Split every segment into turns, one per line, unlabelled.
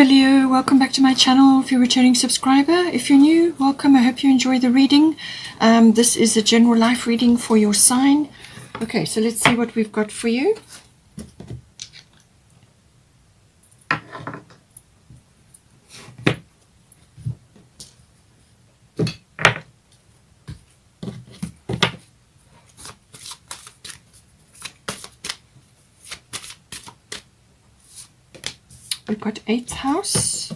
Hello Leo, welcome back to my channel. If you're a returning subscriber, if you're new, welcome. I hope you enjoy the reading. This is a general life reading for your sign. Okay, so let's see what we've got for you. We've got 8th house.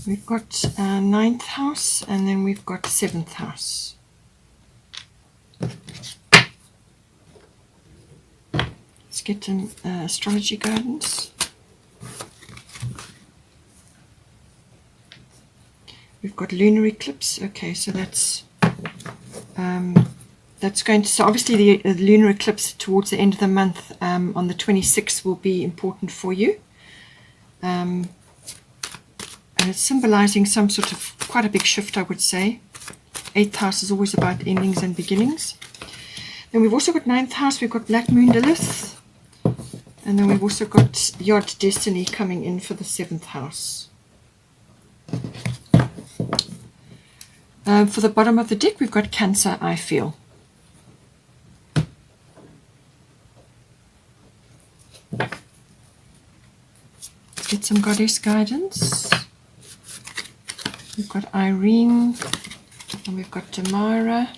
We've got 9th house, and then we've got 7th house. Let's get some astrology guidance. We've got lunar eclipse. Okay, so that's going to, so obviously the lunar eclipse towards the end of the month on the 26th will be important for you. And it's symbolizing some sort of quite a big shift, I would say. 8th house is always about endings and beginnings. Then we've also got 9th house, we've got Black Moon Lilith. And then we've also got Yod Destiny coming in for the 7th house. For the bottom of the deck, we've got Cancer, I feel. Let's get some goddess guidance. We've got Irene, and we've got Tamara.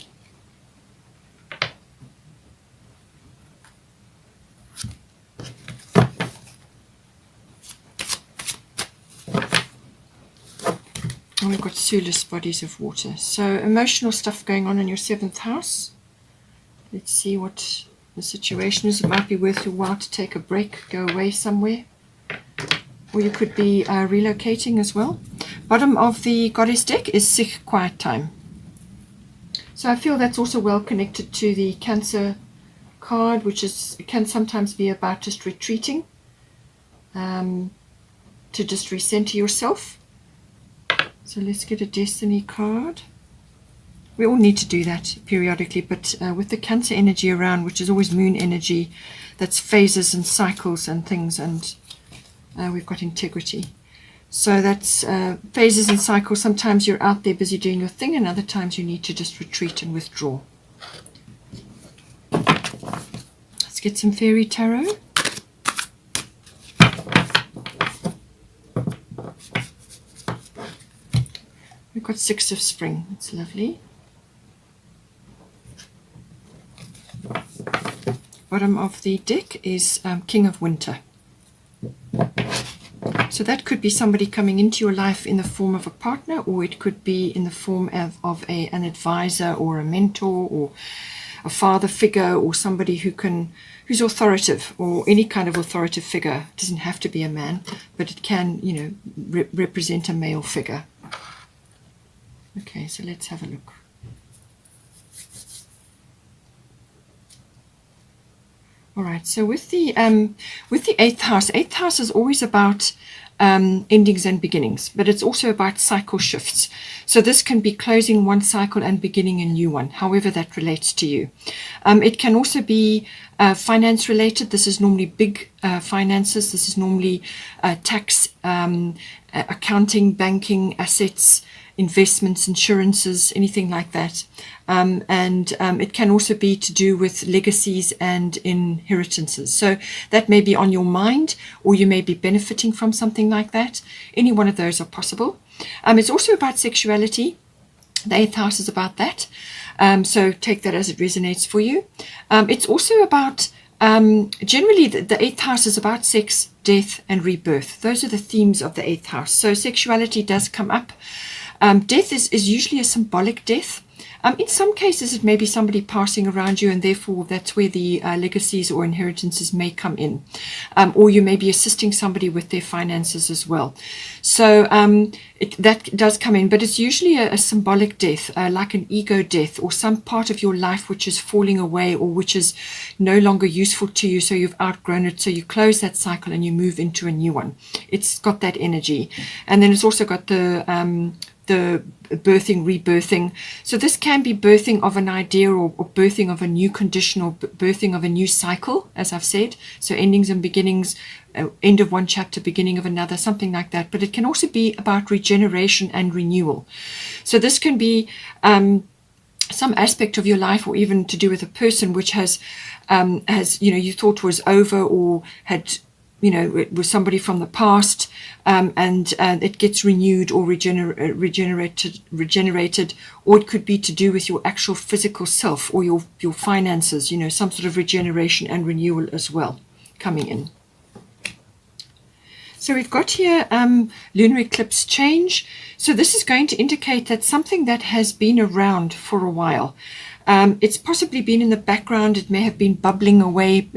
And we've got Sulis, bodies of water. So emotional stuff going on in your 7th house. Let's see what the situation is. It might be worth your while to take a break, go away somewhere. Or you could be relocating as well. Bottom of the goddess deck is Sikh, quiet time. So I feel that's also well connected to the Cancer card, which can sometimes be about just retreating, to just recenter yourself. So let's get a destiny card. We all need to do that periodically, but with the Cancer energy around, which is always moon energy, that's phases and cycles and things, and we've got integrity. So that's phases and cycles. Sometimes you're out there busy doing your thing, and other times you need to just retreat and withdraw. Let's get some fairy tarot. We've got 6 of spring. That's lovely. Bottom of the deck is King of Winter. So that could be somebody coming into your life in the form of a partner, or it could be in the form of an advisor or a mentor or a father figure, or somebody who's authoritative, or any kind of authoritative figure. It doesn't have to be a man, but it can, represent a male figure. Okay, so let's have a look. All right, so with the 8th house is always about endings and beginnings, but it's also about cycle shifts. So this can be closing one cycle and beginning a new one, however that relates to you. It can also be finance related. This is normally big finances. This is normally tax, accounting, banking, assets, investments, insurances, anything like that. It can also be to do with legacies and inheritances. So that may be on your mind, or you may be benefiting from something like that. Any one of those are possible. It's also about sexuality. The 8th house is about that. So take that as it resonates for you. It's also about, generally the 8th house is about sex, death, and rebirth. Those are the themes of the 8th house. So sexuality does come up. Death is usually a symbolic death. In some cases, it may be somebody passing around you, and therefore that's where the legacies or inheritances may come in. Or you may be assisting somebody with their finances as well. So that does come in, but it's usually a symbolic death, like an ego death, or some part of your life which is falling away, or which is no longer useful to you, so you've outgrown it, so you close that cycle and you move into a new one. It's got that energy. And then it's also got the the birthing, rebirthing. So this can be birthing of an idea, or birthing of a new condition, or birthing of a new cycle, as I've said. So endings and beginnings, end of one chapter, beginning of another, something like that. But it can also be about regeneration and renewal. So this can be some aspect of your life, or even to do with a person which has you thought was over, or had, it was somebody from the past, and it gets renewed or regenerated, or it could be to do with your actual physical self, or your finances, some sort of regeneration and renewal as well coming in. So we've got here lunar eclipse change. So this is going to indicate that something that has been around for a while. It's possibly been in the background. It may have been bubbling away,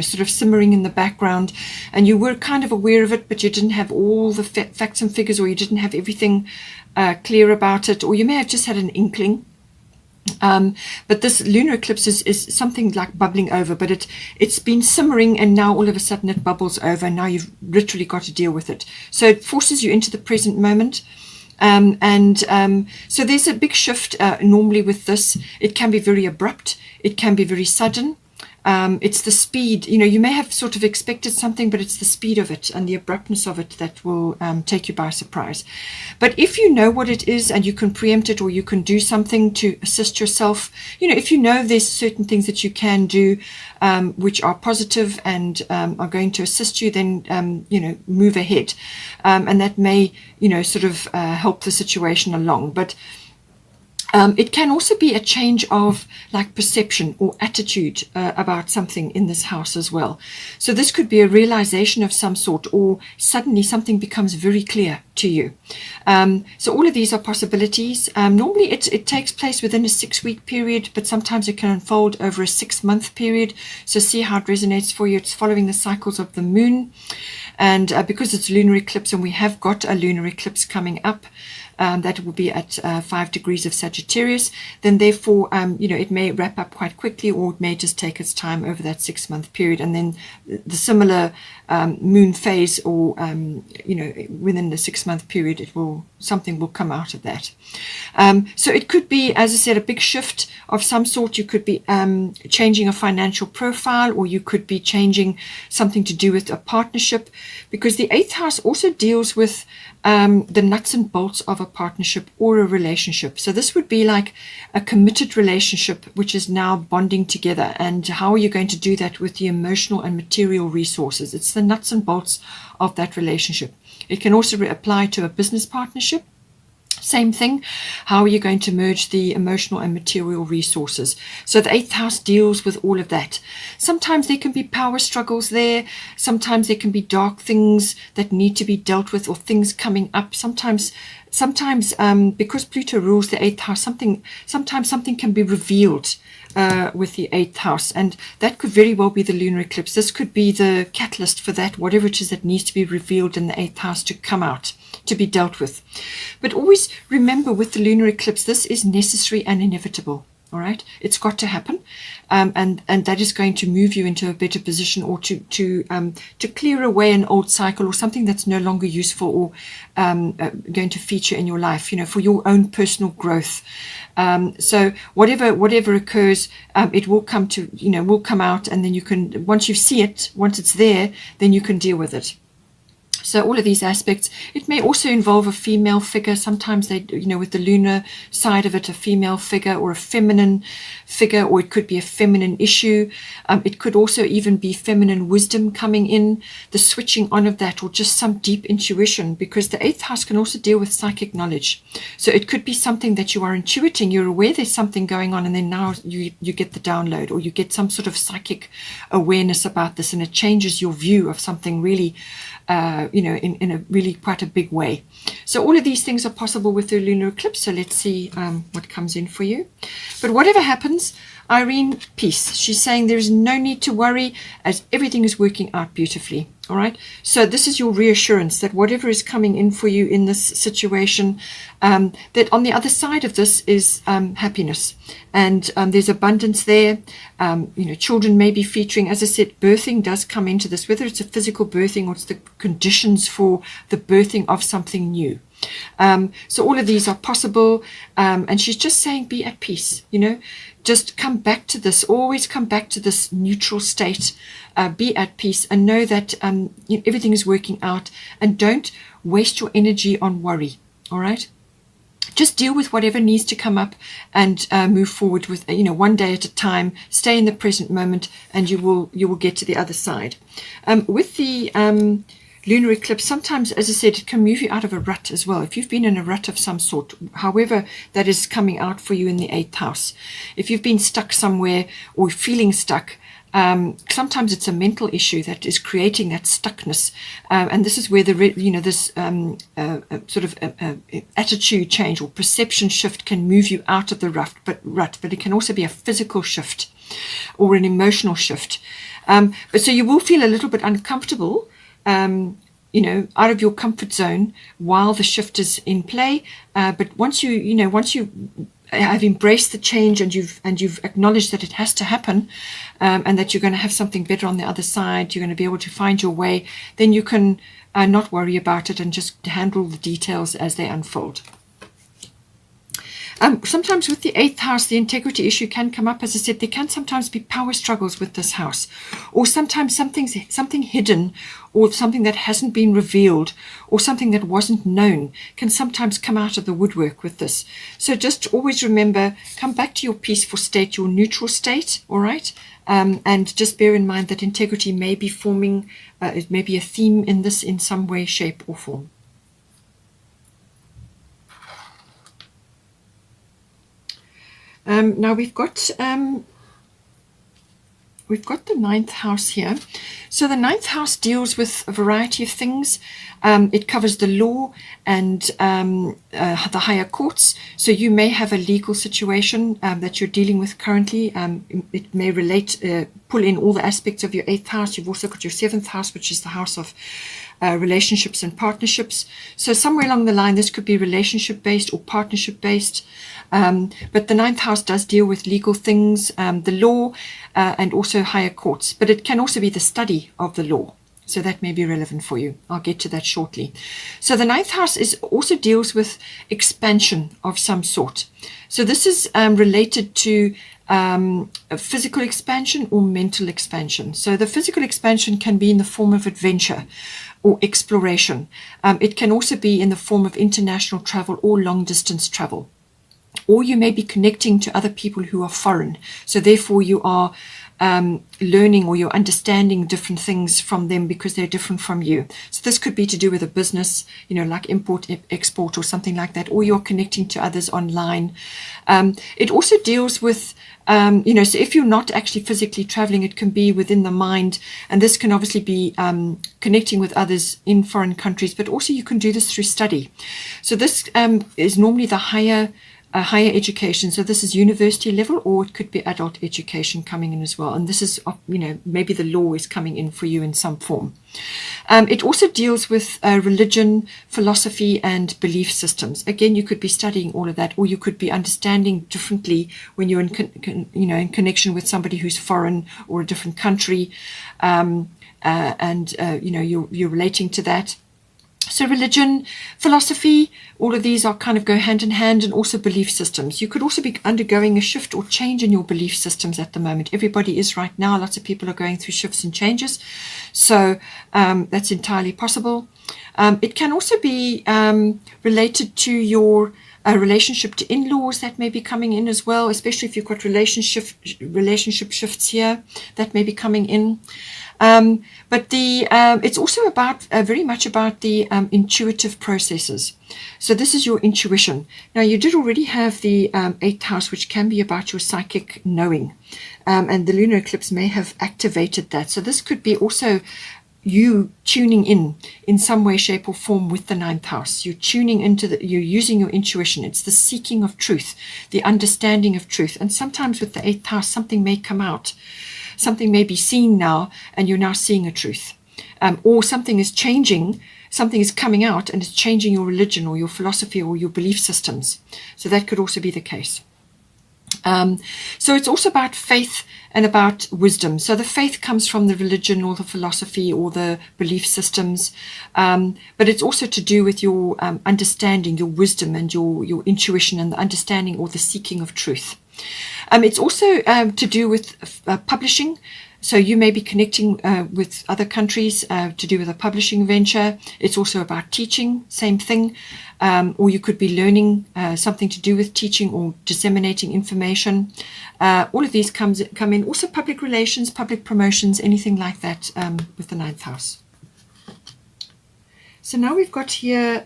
sort of simmering in the background, and you were kind of aware of it, but you didn't have all the facts and figures, or you didn't have everything clear about it, or you may have just had an inkling. But this lunar eclipse is something like bubbling over, but it's been simmering, and now all of a sudden it bubbles over, and now you've literally got to deal with it. So it forces you into the present moment. So there's a big shift normally with this. It can be very abrupt. It can be very sudden. It's the speed, you may have sort of expected something, but it's the speed of it and the abruptness of it that will take you by surprise. But if you know what it is, and you can preempt it, or you can do something to assist yourself, if you know there's certain things that you can do which are positive and are going to assist you, then move ahead, and that may sort of help the situation along. But it can also be a change of like perception or attitude about something in this house as well. So this could be a realization of some sort, or suddenly something becomes very clear to you. So all of these are possibilities. Normally it takes place within a 6-week period, but sometimes it can unfold over a 6-month period. So see how it resonates for you. It's following the cycles of the moon. And because it's lunar eclipse, and we have got a lunar eclipse coming up, that will be at 5 degrees of Sagittarius, then therefore, it may wrap up quite quickly, or it may just take its time over that 6-month period. And then the similar moon phase, or, within the 6-month period, something will come out of that. So it could be, as I said, a big shift of some sort. You could be changing a financial profile, or you could be changing something to do with a partnership, because the 8th house also deals with the nuts and bolts of a partnership or a relationship. So this would be like a committed relationship which is now bonding together, and how are you going to do that with the emotional and material resources? It's the nuts and bolts of that relationship. It can also apply to a business partnership. Same thing. How are you going to merge the emotional and material resources? So the 8th house deals with all of that. Sometimes there can be power struggles there. Sometimes there can be dark things that need to be dealt with, or things coming up. Sometimes because Pluto rules the 8th house, sometimes something can be revealed with the 8th house, and that could very well be the lunar eclipse. This could be the catalyst for that, whatever it is that needs to be revealed in the 8th house to come out, to be dealt with. But always remember, with the lunar eclipse, this is necessary and inevitable. All right, it's got to happen, and that is going to move you into a better position, or to clear away an old cycle, or something that's no longer useful, or going to feature in your life, for your own personal growth. So whatever occurs, it will come to, will come out, and then you can, once you see it, once it's there, then you can deal with it. So all of these aspects. It may also involve a female figure. Sometimes they, with the lunar side of it, a female figure or a feminine figure, or it could be a feminine issue. It could also even be feminine wisdom coming in, the switching on of that, or just some deep intuition, because the 8th house can also deal with psychic knowledge. So it could be something that you are intuiting. You're aware there's something going on, and then now you get the download, or you get some sort of psychic awareness about this, and it changes your view of something really, in a really quite a big way. So all of these things are possible with the lunar eclipse. So let's see what comes in for you. But whatever happens, Irene, peace. She's saying there is no need to worry, as everything is working out beautifully. All right. So this is your reassurance that whatever is coming in for you in this situation, that on the other side of this is happiness, and there's abundance there. Children may be featuring. As I said, birthing does come into this, whether it's a physical birthing or it's the conditions for the birthing of something new. So all of these are possible. And she's just saying, be at peace, just come back to this, always come back to this neutral state, be at peace, and know that everything is working out, and don't waste your energy on worry. All right. Just deal with whatever needs to come up and move forward with, one day at a time. Stay in the present moment, and you will get to the other side. With the lunar eclipse, sometimes, as I said, it can move you out of a rut as well. If you've been in a rut of some sort, however that is coming out for you in the 8th house, if you've been stuck somewhere or feeling stuck, sometimes it's a mental issue that is creating that stuckness, and this is where this sort of attitude change or perception shift can move you out of the rut. But it can also be a physical shift or an emotional shift. But so you will feel a little bit uncomfortable, out of your comfort zone while the shift is in play. But once you have embraced the change, and you've acknowledged that it has to happen, and that you're going to have something better on the other side, you're going to be able to find your way, then you can not worry about it and just handle the details as they unfold. Sometimes with the 8th house, the integrity issue can come up. As I said, there can sometimes be power struggles with this house, or sometimes something hidden, or something that hasn't been revealed, or something that wasn't known can sometimes come out of the woodwork with this. So just always remember, come back to your peaceful state, your neutral state, all right? And just bear in mind that integrity may be forming, it may be a theme in this in some way, shape, or form. Now we've got the 9th house here. So the 9th house deals with a variety of things. It covers the law and the higher courts. So you may have a legal situation that you're dealing with currently. It may pull in all the aspects of your 8th house. You've also got your 7th house, which is the house of relationships and partnerships. So somewhere along the line, this could be relationship based or partnership based. But the 9th house does deal with legal things, the law, and also higher courts. But it can also be the study of the law. So that may be relevant for you. I'll get to that shortly. So the 9th house also deals with expansion of some sort. So this is related to a physical expansion or mental expansion. So the physical expansion can be in the form of adventure or exploration. It can also be in the form of international travel or long distance travel. Or you may be connecting to other people who are foreign. So therefore you are learning, or you're understanding different things from them because they're different from you. So this could be to do with a business, like import, export, or something like that. Or you're connecting to others online. It also deals with, so if you're not actually physically traveling, it can be within the mind. And this can obviously be connecting with others in foreign countries, but also you can do this through study. So this is normally the higher education. So this is university level, or it could be adult education coming in as well. And this is, maybe the law is coming in for you in some form. It also deals with religion, philosophy, and belief systems. Again, you could be studying all of that, or you could be understanding differently when you're in connection with somebody who's foreign or a different country, you're relating to that. So religion, philosophy, all of these are kind of go hand in hand, and also belief systems. You could also be undergoing a shift or change in your belief systems at the moment. Everybody is right now. Lots of people are going through shifts and changes. So that's entirely possible. It can also be related to your relationship to in-laws that may be coming in as well, especially if you've got relationship shifts here that may be coming in. But it's also about very much about the intuitive processes. So this is your intuition. Now, you did already have the 8th house, which can be about your psychic knowing, and the lunar eclipse may have activated that. So this could be also you tuning in some way, shape, or form with the 9th house. You're tuning you're using your intuition. It's the seeking of truth, the understanding of truth. And sometimes with the 8th house, something may come out. Something may be seen now, and you're now seeing a truth. Or something is changing, something is coming out, and it's changing your religion or your philosophy or your belief systems. So that could also be the case. So it's also about faith and about wisdom. So the faith comes from the religion or the philosophy or the belief systems, but it's also to do with your understanding, your wisdom and your intuition and the understanding or the seeking of truth. It's also to do with publishing. So you may be connecting with other countries to do with a publishing venture. It's also about teaching, same thing. Or you could be learning something to do with teaching or disseminating information. All of these come in. Also public relations, public promotions, anything like that with the 9th house. So now we've got here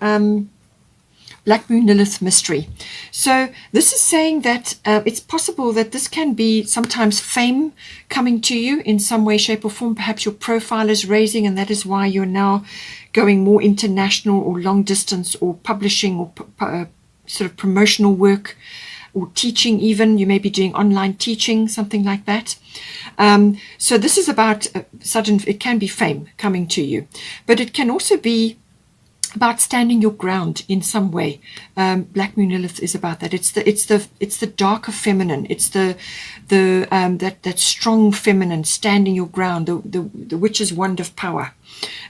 Black Moon Lilith mystery. So this is saying that it's possible that this can be sometimes fame coming to you in some way, shape or form. Perhaps your profile is raising and that is why you're now going more international or long distance or publishing or sort of promotional work or teaching even. You may be doing online teaching, something like that. So this is about it can be fame coming to you, but it can also be about standing your ground in some way. Black Moon Lilith is about that. It's the darker feminine. It's that strong feminine, standing your ground, the witch's wand of power.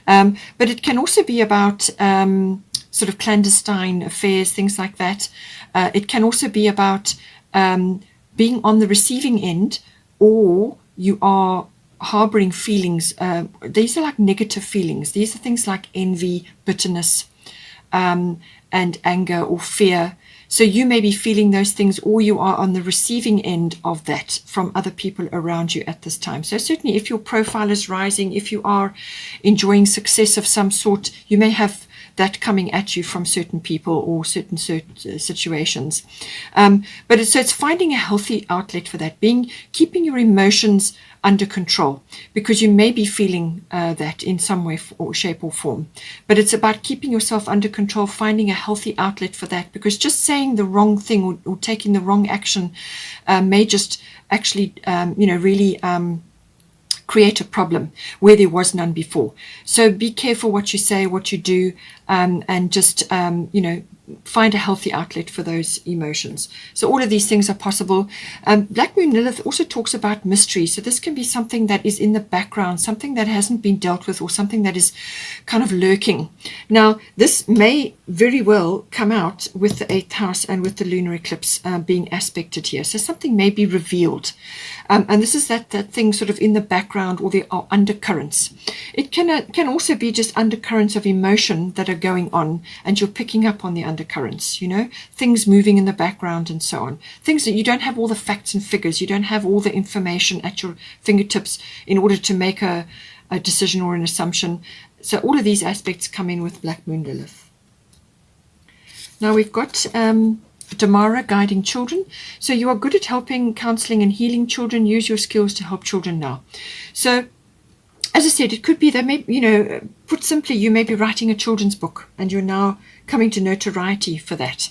But it can also be about sort of clandestine affairs, things like that. It can also be about being on the receiving end, or you are harboring feelings. These are like negative feelings. These are things like envy, bitterness, and anger or fear. So you may be feeling those things, or you are on the receiving end of that from other people around you at this time. So certainly if your profile is rising, if you are enjoying success of some sort, you may have that coming at you from certain people or certain situations. But it's finding a healthy outlet for that, keeping your emotions under control, because you may be feeling that in some way or shape or form. But it's about keeping yourself under control, finding a healthy outlet for that, because just saying the wrong thing or taking the wrong action may just actually, really create a problem where there was none before. So be careful what you say, what you do, and just, find a healthy outlet for those emotions. So all of these things are possible. Black Moon Lilith also talks about mystery. So this can be something that is in the background, something that hasn't been dealt with, or something that is kind of lurking. Now, this may very well come out with the 8th house and with the lunar eclipse being aspected here. So something may be revealed. And this is that thing sort of in the background, or there are undercurrents. It can also be just undercurrents of emotion that are going on, and you're picking up on the undercurrents, things moving in the background and so on. Things that you don't have all the facts and figures, you don't have all the information at your fingertips in order to make a decision or an assumption. So all of these aspects come in with Black Moon Lilith. Now we've got Damara, guiding children. So you are good at helping, counseling and healing children. Use your skills to help children now. So as I said, it could be that maybe, put simply, you may be writing a children's book and you're now coming to notoriety for that.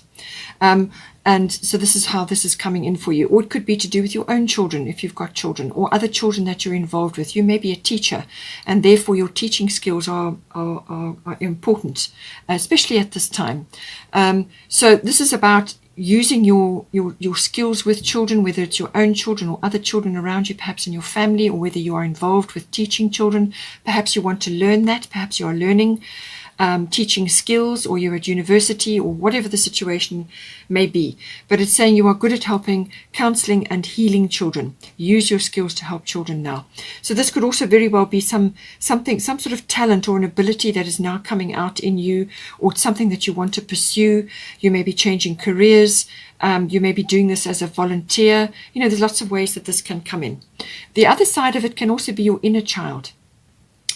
And so this is how this is coming in for you. Or it could be to do with your own children, if you've got children, or other children that you're involved with. You may be a teacher, and therefore your teaching skills are important, especially at this time. So this is about using your skills with children, whether it's your own children or other children around you, perhaps in your family, or whether you are involved with teaching children. Perhaps you want to learn that. Perhaps you are learning teaching skills, or you're at university, or whatever the situation may be. But it's saying you are good at helping, counseling and healing children. Use your skills to help children now. So this could also very well be some sort of talent or an ability that is now coming out in you, or something that you want to pursue. You may be changing careers. You may be doing this as a volunteer. There's lots of ways that this can come in. The other side of it can also be your inner child.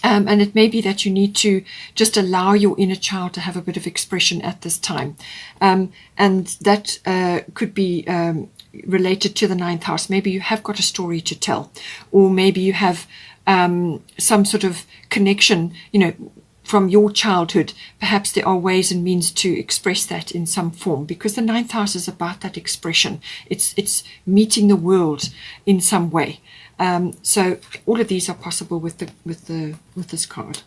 And it may be that you need to just allow your inner child to have a bit of expression at this time. And that could be related to the 9th house. Maybe you have got a story to tell, or maybe you have some sort of connection, from your childhood. Perhaps there are ways and means to express that in some form, because the 9th house is about that expression. It's meeting the world in some way. So all of these are possible with this card.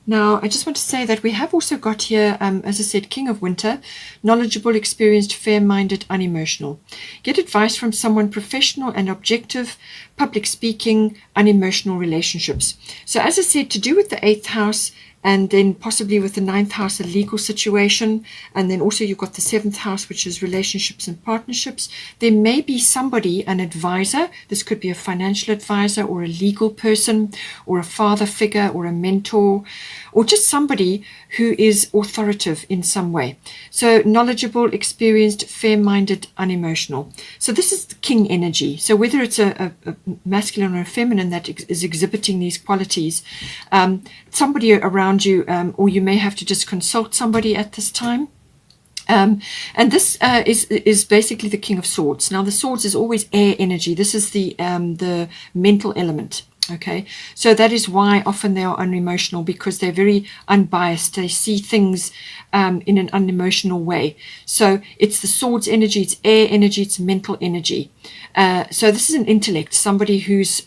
Now, I just want to say that we have also got here, as I said, King of Winter, knowledgeable, experienced, fair-minded, unemotional. Get advice from someone professional and objective, public speaking, unemotional relationships. So as I said, to do with the 8th house, and then possibly with the 9th house, a legal situation, and then also you've got the 7th house, which is relationships and partnerships. There may be somebody, an advisor. This could be a financial advisor or a legal person or a father figure or a mentor, or just somebody who is authoritative in some way. So knowledgeable, experienced, fair-minded, unemotional. So this is the king energy. So whether it's a masculine or a feminine that is exhibiting these qualities, somebody around you, or you may have to just consult somebody at this time. And this is basically the King of Swords. Now the swords is always air energy. This is the mental element. Okay, so that is why often they are unemotional, because they're very unbiased. They see things in an unemotional way. So it's the swords energy, it's air energy, it's mental energy. So this is an intellect, somebody who's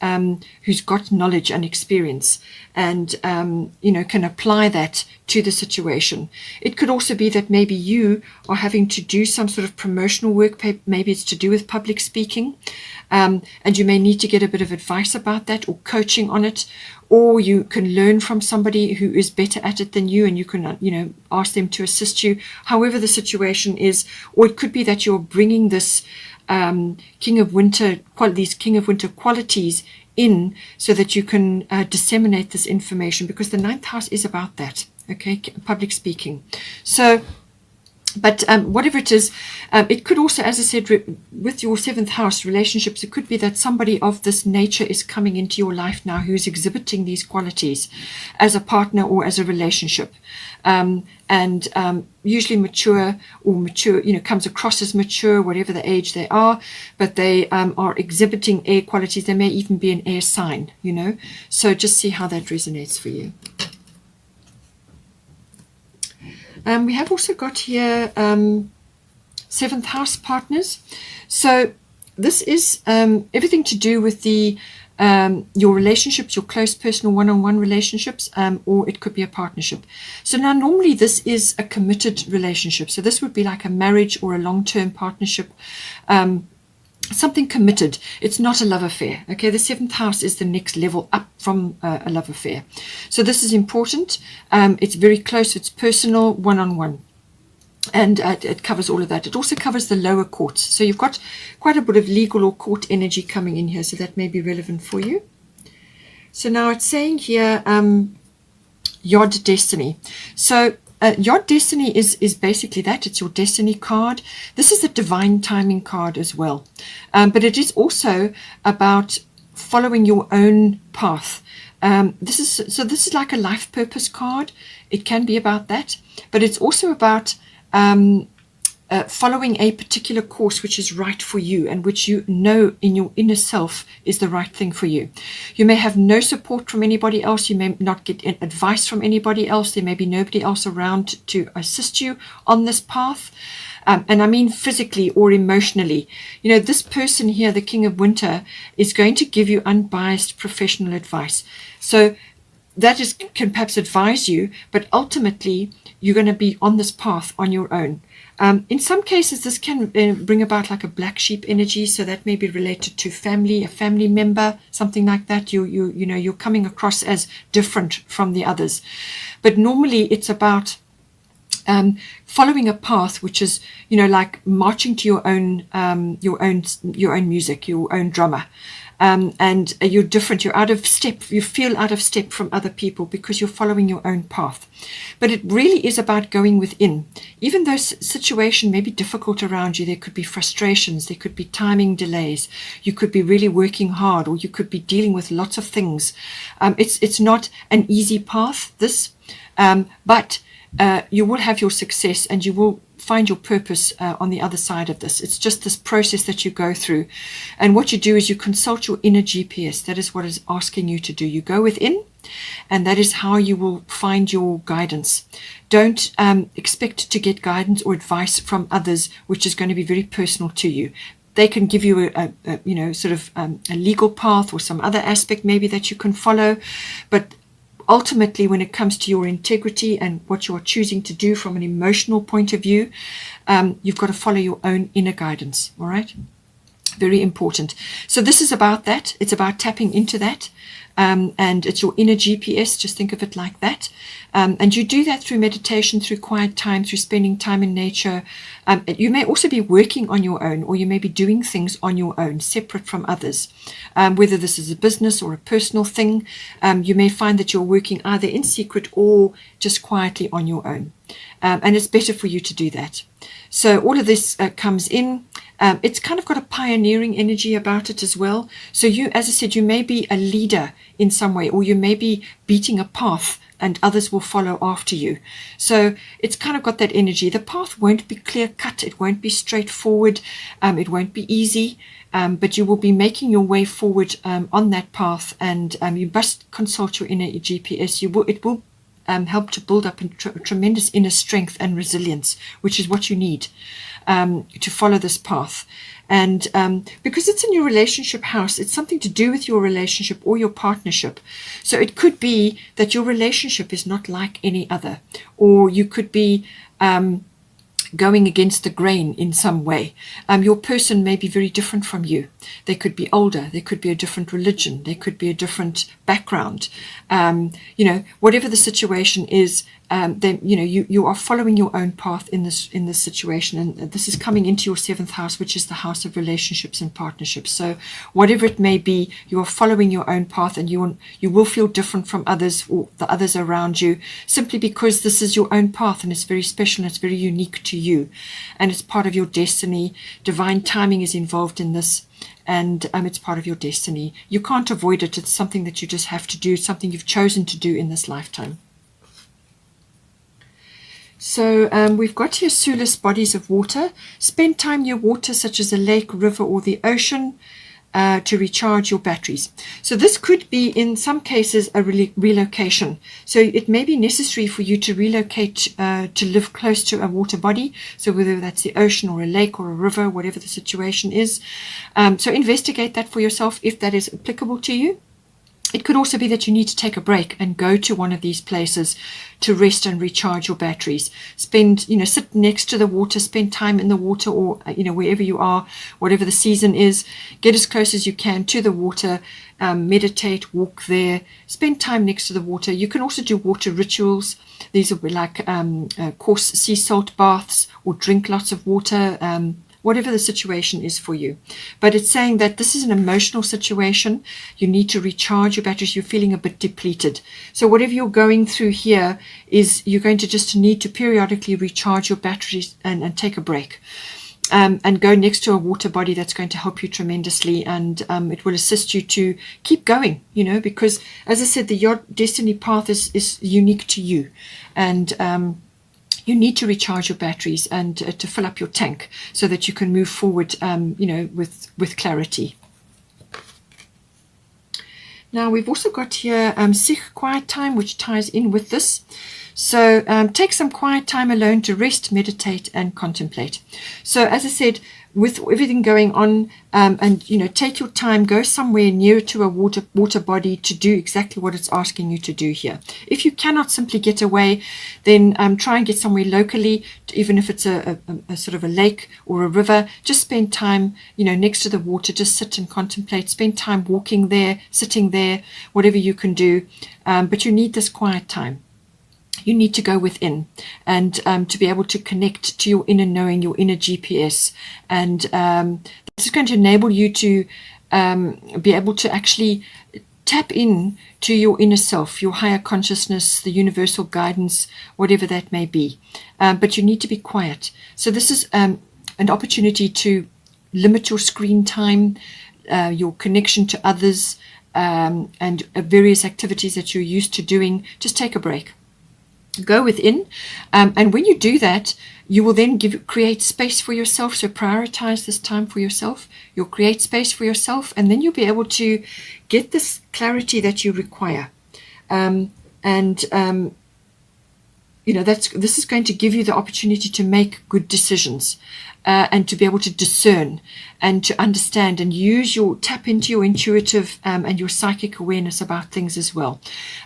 got knowledge and experience, and can apply that to the situation. It could also be that maybe you are having to do some sort of promotional work. Maybe it's to do with public speaking, and you may need to get a bit of advice about that, or coaching on it, or you can learn from somebody who is better at it than you, and you can ask them to assist you, however the situation is. Or it could be that you're bringing this King of Winter qualities in, so that you can disseminate this information, because the 9th house is about that. Okay, public speaking. So, but whatever it is, it could also, as I said, with your 7th house relationships, it could be that somebody of this nature is coming into your life now who's exhibiting these qualities as a partner or as a relationship. Usually mature, comes across as mature, whatever the age they are, but they are exhibiting air qualities. They may even be an air sign, So just see how that resonates for you. We have also got here 7th house partners. So this is everything to do with your relationships, your close personal one-on-one relationships, or it could be a partnership. So now normally this is a committed relationship. So this would be like a marriage or a long-term partnership, something committed. It's not a love affair. Okay, the 7th house is the next level up from a love affair. So this is important. It's very close. It's personal, one-on-one. And it covers all of that. It also covers the lower courts. So you've got quite a bit of legal or court energy coming in here. So that may be relevant for you. So now it's saying here, Yod Destiny. So Yod Destiny is basically that. It's your destiny card. This is the divine timing card as well. But it is also about following your own path. This is like a life purpose card. It can be about that, but it's also about following a particular course which is right for you, and which you know in your inner self is the right thing for you. You may have no support from anybody else. You may not get advice from anybody else. There may be nobody else around to assist you on this path. And I mean physically or emotionally. This person here, the King of Winter, is going to give you unbiased professional advice. So that can perhaps advise you, but ultimately you're going to be on this path on your own. In some cases, this can bring about like a black sheep energy, so that may be related to family, a family member, something like that. You're coming across as different from the others, but normally it's about following a path which is, like marching to your own music, your own drummer. And you're different, you're out of step, you feel out of step from other people because you're following your own path. But it really is about going within. Even though situation may be difficult around you, there could be frustrations, there could be timing delays, you could be really working hard, or you could be dealing with lots of things. It's not an easy path, this, but you will have your success, and you will find your purpose on the other side of this. It's just this process that you go through. And what you do is you consult your inner GPS. That is what it's asking you to do. You go within, and that is how you will find your guidance. Don't expect to get guidance or advice from others, which is going to be very personal to you. They can give you a legal path or some other aspect maybe that you can follow, but ultimately, when it comes to your integrity and what you are choosing to do from an emotional point of view, you've got to follow your own inner guidance. All right. Very important. So this is about that. It's about tapping into that. And it's your inner GPS. Just think of it like that. And you do that through meditation, through quiet time, through spending time in nature. You may also be working on your own, or you may be doing things on your own, separate from others. Whether this is a business or a personal thing, you may find that you're working either in secret or just quietly on your own. And it's better for you to do that. So all of this comes in. It's kind of got a pioneering energy about it as well. So you, as I said, you may be a leader in some way, or you may be beating a path and others will follow after you. So it's kind of got that energy. The path won't be clear cut. It won't be straightforward. It won't be easy. But you will be making your way forward on that path. And you must consult your inner GPS. It will help to build up a tremendous inner strength and resilience, which is what you need to follow this path. And because it's in your relationship house, it's something to do with your relationship or your partnership. So it could be that your relationship is not like any other, or you could be going against the grain in some way. Your person may be very different from you. They could be older. They could be a different religion. They could be a different background. Whatever the situation is, then you are following your own path in this situation, and this is coming into your 7th house, which is the house of relationships and partnerships. So whatever it may be, you are following your own path, and you will feel different from others or the others around you, simply because this is your own path, and it's very special and it's very unique to you, and it's part of your destiny. Divine timing is involved in this. And it's part of your destiny. You can't avoid it. It's something that you just have to do, something you've chosen to do in this lifetime. So we've got here soulless bodies of water. Spend time near water, such as a lake, river, or the ocean, to recharge your batteries. So this could be, in some cases, a relocation. So it may be necessary for you to relocate to live close to a water body. So whether that's the ocean or a lake or a river, whatever the situation is. So investigate that for yourself if that is applicable to you. It could also be that you need to take a break and go to one of these places to rest and recharge your batteries. Sit next to the water, spend time in the water, or, wherever you are, whatever the season is, get as close as you can to the water, meditate, walk there, spend time next to the water. You can also do water rituals. These will be like coarse sea salt baths, or drink lots of water, whatever the situation is for you. But it's saying that this is an emotional situation. You need to recharge your batteries. You're feeling a bit depleted. So whatever you're going through here is you're going to just need to periodically recharge your batteries and take a break. And go next to a water body. That's going to help you tremendously, and it will assist you to keep going, because, as I said, your destiny path is unique to you, and you need to recharge your batteries and to fill up your tank so that you can move forward, with clarity. Now we've also got here Sikh quiet time, which ties in with this. So take some quiet time alone to rest, meditate, and contemplate. So as I said, with everything going on, and take your time, go somewhere near to a water body to do exactly what it's asking you to do here. If you cannot simply get away, then try and get somewhere locally, even if it's a sort of a lake or a river. Just spend time, next to the water. Just sit and contemplate. Spend time walking there, sitting there, whatever you can do. But you need this quiet time. You need to go within and to be able to connect to your inner knowing, your inner GPS. And this is going to enable you to be able to actually tap in to your inner self, your higher consciousness, the universal guidance, whatever that may be. But you need to be quiet. So this is an opportunity to limit your screen time, your connection to others, and various activities that you're used to doing. Just take a break. Go within, and when you do that, you will then create space for yourself. So prioritize this time for yourself. You'll create space for yourself, and then you'll be able to get this clarity that you require. this is going to give you the opportunity to make good decisions, and to be able to discern and to understand and tap into your intuitive and your psychic awareness about things as well.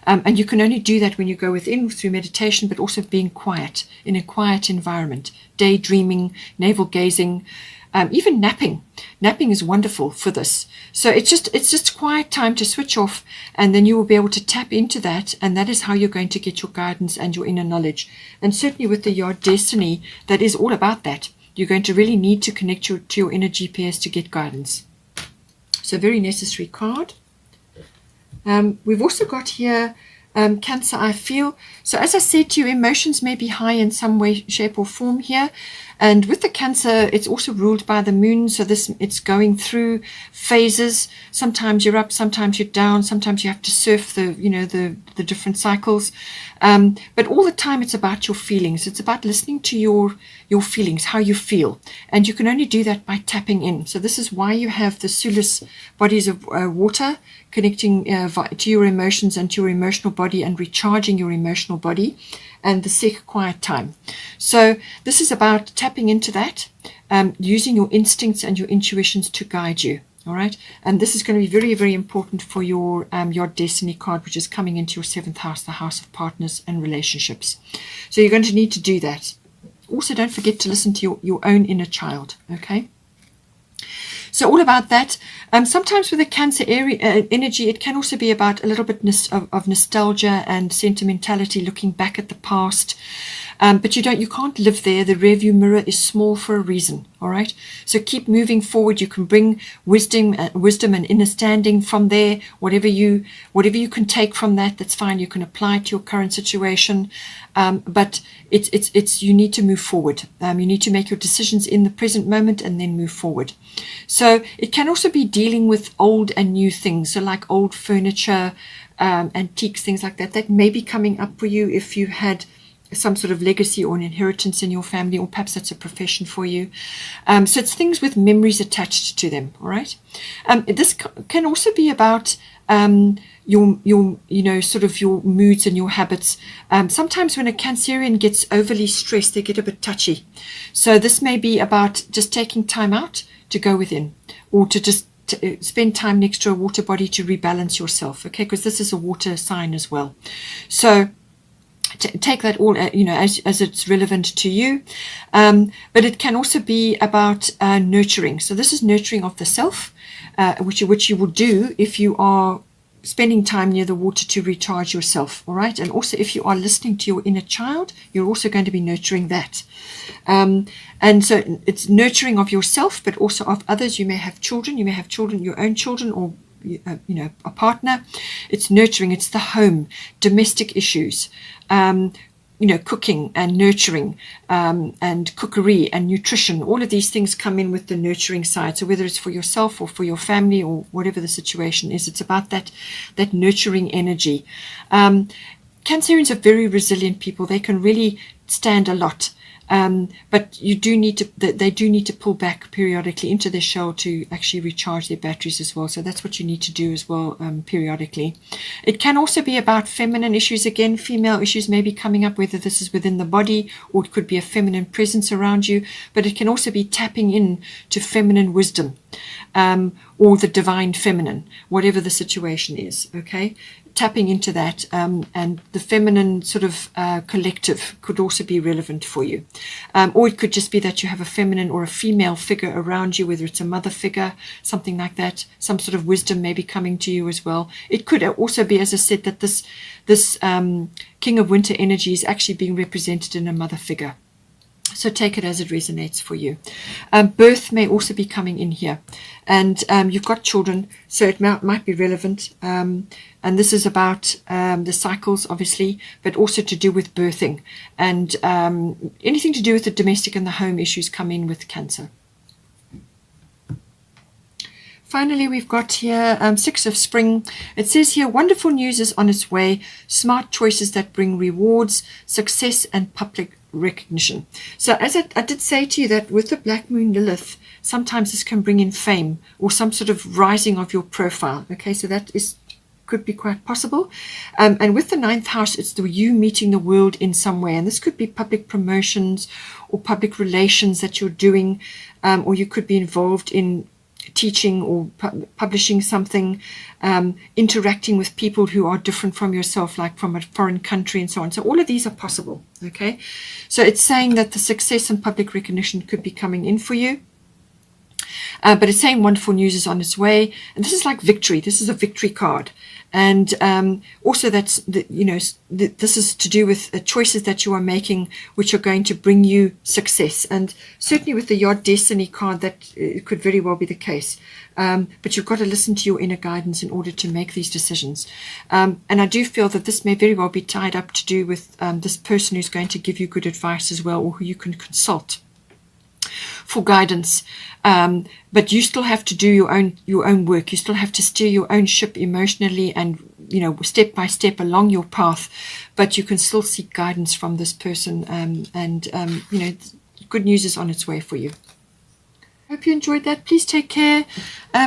And you can only do that when you go within through meditation, but also being quiet, in a quiet environment, daydreaming, navel gazing, even napping. Napping is wonderful for this. So it's just quiet time to switch off, and then you will be able to tap into that, and that is how you're going to get your guidance and your inner knowledge. And certainly with the Yard Destiny, that is all about that. You're going to really need to connect to your inner GPS to get guidance. So very necessary card. We've also got here Cancer, I feel. So as I said to you, emotions may be high in some way, shape or form here. And with the Cancer, it's also ruled by the moon. So it's going through phases. Sometimes you're up, sometimes you're down. Sometimes you have to surf the different cycles. But all the time it's about your feelings. It's about listening to your feelings, how you feel. And you can only do that by tapping in. So this is why you have the Sulis bodies of water connecting to your emotions and to your emotional body and recharging your emotional body, and the Sek quiet time. So this is about tapping into that, using your instincts and your intuitions to guide you. All right, and this is going to be very, very important for your Destiny card, which is coming into your 7th house, the house of partners and relationships. So you're going to need to do that. Also, don't forget to listen to your own inner child. Okay. So all about that. Sometimes with the Cancer energy, it can also be about a little bit of nostalgia and sentimentality, looking back at the past. But you can't live there. The rearview mirror is small for a reason. All right. So keep moving forward. You can bring wisdom and understanding from there. Whatever you can take from that, that's fine. You can apply it to your current situation. But you need to move forward. You need to make your decisions in the present moment and then move forward. So it can also be dealing with old and new things. So like old furniture, antiques, things like that. That may be coming up for you if you had some sort of legacy or an inheritance in your family, or perhaps that's a profession for you. So it's things with memories attached to them. All right. This can also be about your moods and your habits. Sometimes when a Cancerian gets overly stressed, they get a bit touchy. So this may be about just taking time out to go within, or to just spend time next to a water body to rebalance yourself. Okay, because this is a water sign as well. So take that all, as it's relevant to you. But it can also be about nurturing. So this is nurturing of the self, which you will do if you are spending time near the water to recharge yourself. All right. And also if you are listening to your inner child, you're also going to be nurturing that. And so it's nurturing of yourself, but also of others. You may have children, your own children, or a partner. It's nurturing. It's the home, domestic issues, cooking and nurturing, and cookery and nutrition. All of these things come in with the nurturing side. So whether it's for yourself or for your family or whatever the situation is, it's about that nurturing energy. Cancerians are very resilient people. They can really stand a lot. But they do need to pull back periodically into their shell to actually recharge their batteries as well. So that's what you need to do as well, periodically. It can also be about feminine issues. Again, female issues may be coming up, whether this is within the body or it could be a feminine presence around you. But it can also be tapping in to feminine wisdom, or the divine feminine, whatever the situation is. Okay. Tapping into that, and the feminine sort of collective could also be relevant for you. Or it could just be that you have a feminine or a female figure around you, whether it's a mother figure, something like that. Some sort of wisdom may be coming to you as well. It could also be, as I said, that this King of Winter energy is actually being represented in a mother figure. So take it as it resonates for you. Birth may also be coming in here. And you've got children, so it might be relevant. And this is about the cycles, obviously, but also to do with birthing. And anything to do with the domestic and the home issues come in with Cancer. Finally, we've got here 6 of Spring. It says here, wonderful news is on its way. Smart choices that bring rewards, success, and public recognition. So as I did say to you, that with the Black Moon Lilith, sometimes this can bring in fame or some sort of rising of your profile. Okay, so that could be quite possible. And with the 9th house, it's you meeting the world in some way. And this could be public promotions or public relations that you're doing, or you could be involved in teaching or publishing something, interacting with people who are different from yourself, like from a foreign country and so on. So all of these are possible, okay? So it's saying that the success and public recognition could be coming in for you. But it's saying wonderful news is on its way. And this is like victory. This is a victory card. And also this is to do with choices that you are making, which are going to bring you success. And certainly with the Yod Destiny card, that it could very well be the case. But you've got to listen to your inner guidance in order to make these decisions. And I do feel that this may very well be tied up to do with this person who's going to give you good advice as well, or who you can consult for guidance, but you still have to do your own work. You still have to steer your own ship emotionally and step by step along your path, but you can still seek guidance from this person, and good news is on its way for you. Hope you enjoyed that. Please take care.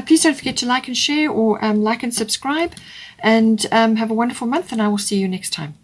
Please don't forget to like and share, or like and subscribe, and have a wonderful month, and I will see you next time.